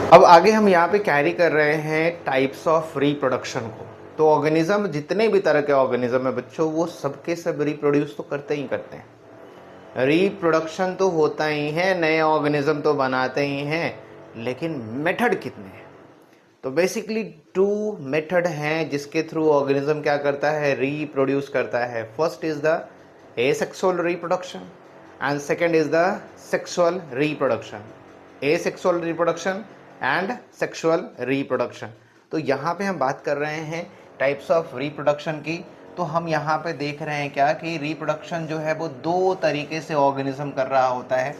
अब आगे हम यहाँ पे कैरी कर रहे हैं टाइप्स ऑफ रिप्रोडक्शन को। तो ऑर्गेनिज्म, जितने भी तरह के ऑर्गेनिज्म है बच्चों, वो सबके सब रिप्रोड्यूस तो करते ही करते हैं। रिप्रोडक्शन तो होता ही है, नए ऑर्गेनिज्म तो बनाते ही हैं, लेकिन मेथड कितने हैं? तो बेसिकली 2 मेथड हैं जिसके थ्रू ऑर्गेनिज्म क्या करता है, रिप्रोड्यूस करता है। First is the asexual reproduction and second is the sexual reproduction. Asexual reproduction and sexual reproduction. तो यहाँ पे हम बात कर रहे हैं टाइप्स ऑफ रिप्रोडक्शन की। तो हम यहाँ पे देख रहे हैं क्या कि रिप्रोडक्शन जो है वो 2 तरीके से ऑर्गेनिज्म कर रहा होता है।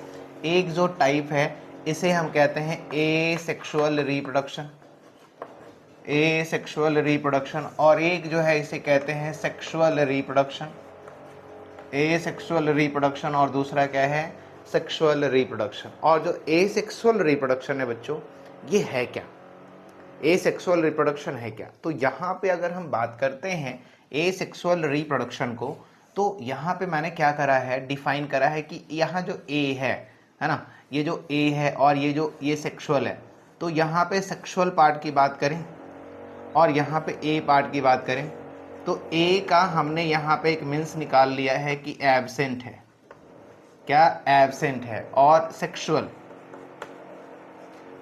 एक जो टाइप है इसे हम कहते हैं एसेक्सुअल रिप्रोडक्शन, एसेक्सुअल रिप्रोडक्शन, और एक जो है इसे कहते हैं सेक्सुअल रिप्रोडक्शन। एसेक्सुअल रिप्रोडक्शन और दूसरा क्या है, सेक्सुअल रिप्रोडक्शन। और जो एसेक्सुअल रिप्रोडक्शन है बच्चों, ये है क्या, एसेक्सुअल रिप्रोडक्शन है क्या? तो यहाँ पे अगर हम बात करते हैं एसेक्सुअल रिप्रोडक्शन को, तो यहाँ पे मैंने क्या करा है, डिफाइन करा है कि यहाँ जो ए है ना, ये जो ए है और ये सेक्सुअल है। तो यहाँ पे सेक्सुअल पार्ट की बात करें और यहाँ पे ए पार्ट की बात करें, तो ए का हमने यहाँ पे एक मीन्स निकाल लिया है कि एब्सेंट है। क्या? एब्सेंट है। और सेक्सुअल,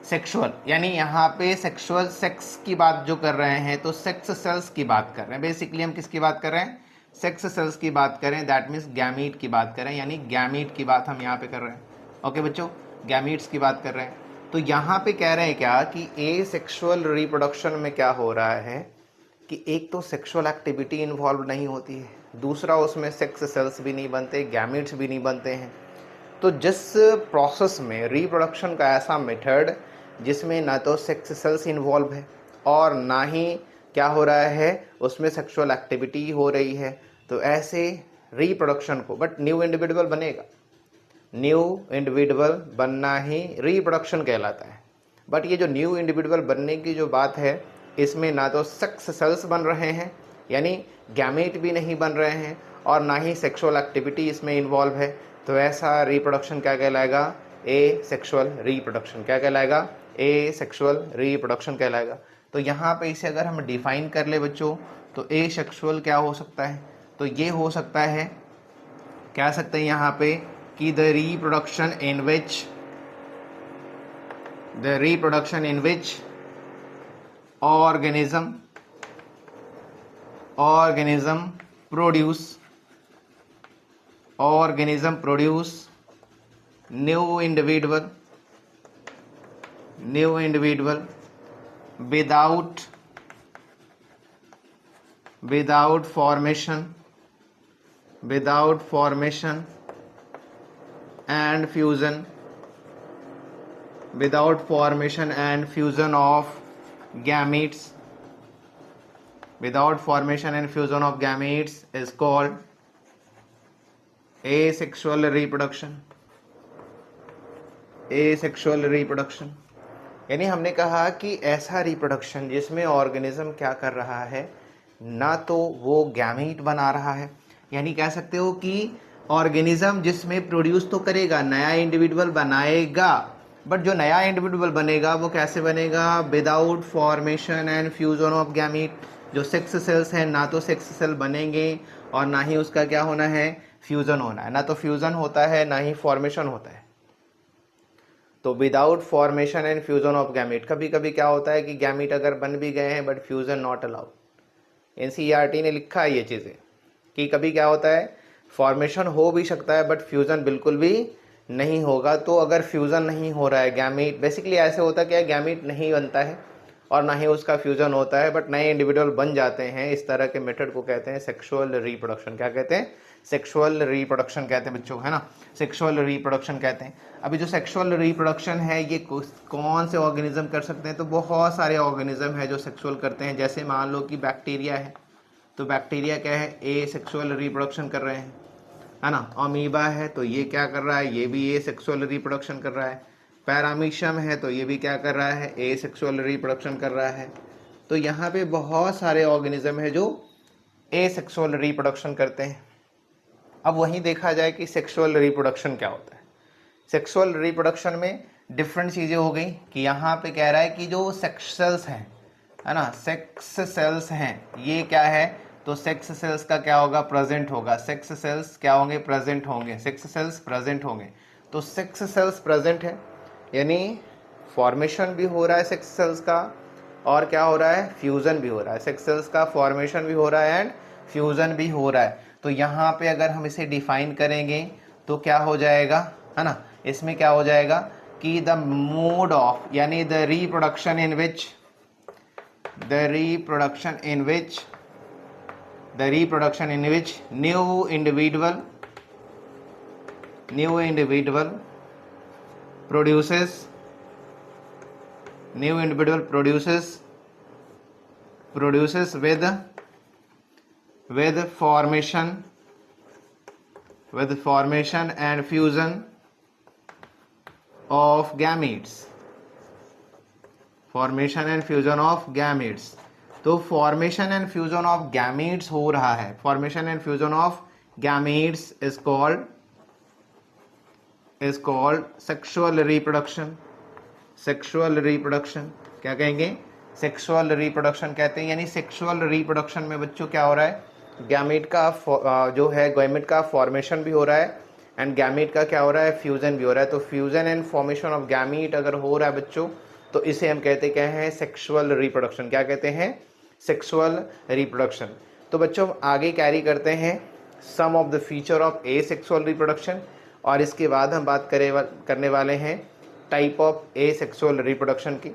सेक्सुअल यानी यहाँ पे सेक्सुअल सेक्स की बात जो कर रहे हैं, तो सेक्स सेल्स की बात कर रहे हैं। बेसिकली हम किसकी बात कर रहे हैं, सेक्स सेल्स की बात करें, दैट मीन्स गैमीट की बात करें, यानी गैमीट की बात हम यहाँ पे कर रहे हैं। ओके बच्चों, गैमीट्स की बात कर रहे हैं। तो यहाँ पे कह रहे हैं क्या कि ए सेक्सुअल रिप्रोडक्शन में क्या हो रहा है कि एक तो सेक्सुअल एक्टिविटी इन्वॉल्व नहीं होती है, दूसरा उसमें सेक्स सेल्स भी नहीं बनते, गैमीट्स भी नहीं बनते हैं। तो जिस प्रोसेस में रिप्रोडक्शन का ऐसा मेथड जिसमें ना तो सेक्स सेल्स इन्वॉल्व है और ना ही क्या हो रहा है, उसमें सेक्सुअल एक्टिविटी हो रही है, तो ऐसे रिप्रोडक्शन को, बट न्यू इंडिविजुअल बनेगा, न्यू इंडिविजुअल बनना ही रिप्रोडक्शन कहलाता है। बट ये जो न्यू इंडिविजुअल बनने की जो बात है, इसमें ना तो सेक्स सेल्स बन रहे हैं, यानी गैमेट भी नहीं बन रहे हैं, और ना ही सेक्सुअल एक्टिविटी इसमें इन्वॉल्व है। तो ऐसा रिप्रोडक्शन क्या कहलाएगा, ए सेक्सुअल रिप्रोडक्शन। क्या कहलाएगा, ए सेक्सुअल रिप्रोडक्शन कहलाएगा। तो यहाँ पे इसे अगर हम डिफाइन कर ले बच्चों, तो ए सेक्सुअल क्या हो सकता है, तो ये हो सकता है, कह सकते हैं यहाँ पे कि the reproduction in which organism produce new individual without formation and fusion of gametes, is called asexual reproduction। asexual reproduction यानी हमने कहा कि ऐसा रिप्रोडक्शन जिसमें ऑर्गेनिज्म क्या कर रहा है, ना तो वो गैमीट बना रहा है, यानी कह सकते हो कि ऑर्गेनिज्म जिसमें प्रोड्यूस तो करेगा, नया इंडिविजुअल बनाएगा, बट जो नया इंडिविजुअल बनेगा वो कैसे बनेगा, without formation and fusion of gamete. जो सेक्स सेल्स हैं, ना तो सेक्स सेल बनेंगे और ना ही उसका क्या होना है, फ्यूजन होना है। ना तो फ्यूजन होता है, ना ही फॉर्मेशन होता है। तो without formation and fusion of gamete, कभी कभी क्या होता है कि गैमीट अगर बन भी गए हैं but fusion not allowed. NCERT ने लिखा है ये चीज़ें कि कभी क्या होता है, फॉर्मेशन हो भी सकता है बट फ्यूजन बिल्कुल भी नहीं होगा। तो अगर फ्यूजन नहीं हो रहा है, गैमीट बेसिकली ऐसे होता क्या है, गैमीट नहीं बनता है और ना ही उसका फ्यूजन होता है, बट नए इंडिविजुअल बन जाते हैं, इस तरह के मेथड को कहते हैं सेक्सुअल रिप्रोडक्शन। क्या कहते हैं, सेक्सुअल रिप्रोडक्शन कहते हैं बच्चों, है ना, सेक्सुअल रिप्रोडक्शन कहते हैं। अभी जो सेक्सुअल रिप्रोडक्शन है ये कौन से ऑर्गेनिज्म कर सकते हैं, तो बहुत सारे ऑर्गेनिज्म है जो सेक्सुअल करते हैं। जैसे मान लो कि बैक्टीरिया है, तो बैक्टीरिया क्या है, ए सेक्सुअल रिप्रोडक्शन कर रहे हैं, है ना। अमीबा है तो ये क्या कर रहा है, ये भी ए सेक्सुअल रिप्रोडक्शन कर रहा है। पैरामीशियम है तो ये भी क्या कर रहा है, ए सेक्सुअल रिप्रोडक्शन कर रहा है। तो यहाँ पे बहुत सारे ऑर्गेनिज्म है जो ए सेक्सुअल रिप्रोडक्शन करते हैं। अब वहीं देखा जाए कि सेक्सुअल रिप्रोडक्शन क्या होता है। सेक्सुअल रिप्रोडक्शन में डिफरेंट चीज़ें हो गई कि यहाँ पे कह रहा है कि जो सेक्स सेल्स हैं, है ना, सेक्स सेल्स हैं, ये क्या है, तो सेक्स सेल्स का क्या होगा, प्रेजेंट होगा, सेक्स सेल्स क्या होंगे, प्रेजेंट होंगे, सेक्स सेल्स प्रेजेंट होंगे। तो सेक्स सेल्स प्रेजेंट है यानी फॉर्मेशन भी हो रहा है सेक्स सेल्स का, और क्या हो रहा है, फ्यूजन भी हो रहा है। सेक्स सेल्स का फॉर्मेशन भी हो रहा है एंड फ्यूजन भी हो रहा है। तो यहाँ पे अगर हम इसे डिफाइन करेंगे तो क्या हो जाएगा, है ना, इसमें क्या हो जाएगा कि द मोड ऑफ यानी the reproduction in which new individual produces with formation and fusion of gametes, तो formation and fusion of gametes हो रहा है। Formation and fusion of gametes is called sexual reproduction. क्या कहेंगे, सेक्सुअल रिप्रोडक्शन कहते हैं। यानी सेक्सुअल रिप्रोडक्शन में बच्चों क्या हो रहा है, गैमीट का जो है गैमीट का फॉर्मेशन भी हो रहा है एंड गैमीट का क्या हो रहा है, फ्यूजन भी हो रहा है। तो fusion and formation of gamete अगर हो रहा है बच्चों, तो इसे हम कहते क्या हैं, सेक्सुअल रिप्रोडक्शन। क्या कहते हैं, सेक्सुअल रिप्रोडक्शन। तो बच्चों आगे कैरी करते हैं some of the feature of asexual reproduction, और इसके बाद हम बात करने वाले हैं टाइप ऑफ एसेक्सुअल रिप्रोडक्शन की।